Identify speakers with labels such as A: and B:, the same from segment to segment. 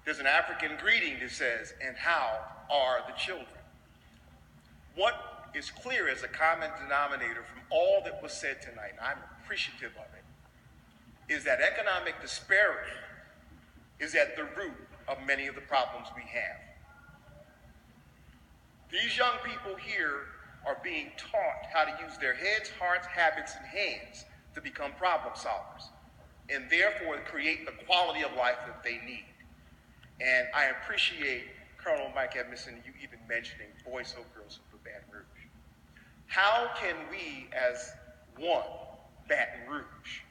A: There's an African greeting that says, "And how are the children?" What is clear as a common denominator from all that was said tonight, and I'm appreciative of it, is that economic disparity is at the root of many of the problems we have. These young people here are being taught how to use their heads, hearts, habits, and hands to become problem solvers, and therefore create the quality of life that they need. And I appreciate Colonel Mike Edmondson, you even mentioning Boys Hope, Girls Hope of Baton Rouge. How can we, as one Baton Rouge,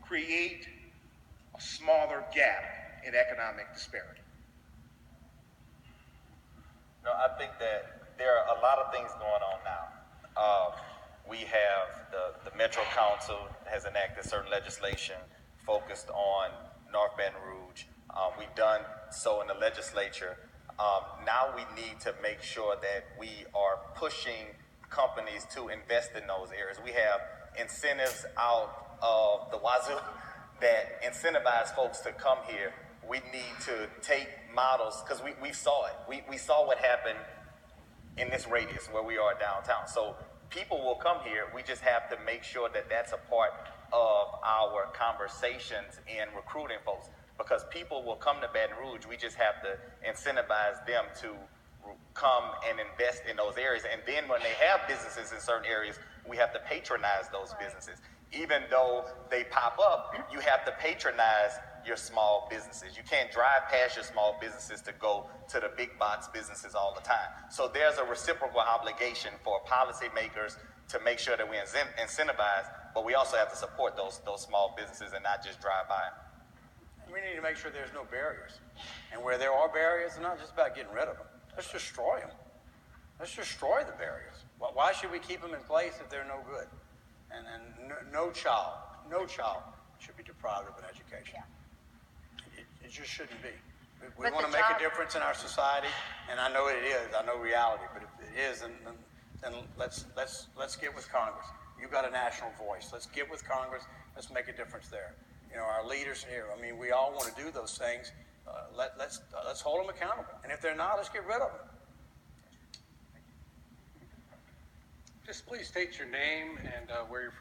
A: create a smaller gap in economic disparity?
B: No, I think that there are a lot of things going on now. We have the Metro Council has enacted certain legislation focused on North Baton Rouge. We've done so in the legislature. Now we need to make sure that we are pushing companies to invest in those areas. We have incentives out of the wazoo that incentivize folks to come here. We need to take models, because we saw it. We saw what happened in this radius where we are downtown. So people will come here. We just have to make sure that that's a part of our conversations in recruiting folks, because people will come to Baton Rouge. We just have to incentivize them to come and invest in those areas. And then when they have businesses in certain areas, we have to patronize those businesses. Even though they pop up, you have to patronize your small businesses. You can't drive past your small businesses to go to the big box businesses all the time. So there's a reciprocal obligation for policymakers to make sure that we incentivize, but we also have to support those small businesses and not just drive by them.
C: We need to make sure there's no barriers. And where there are barriers, it's not just about getting rid of them. Let's destroy them. Let's destroy the barriers. Why should we keep them in place if they're no good? And no child should be deprived of an education. Yeah. It just shouldn't be. We want to make a difference in our society, and I know it is. I know reality, but if it is, then let's get with Congress. You've got a national voice. Let's get with Congress. Let's make a difference there. You know, our leaders here, I mean, we all want to do those things. Let's hold them accountable. And if they're not, let's get rid of them.
D: Just please state your name and where you're from.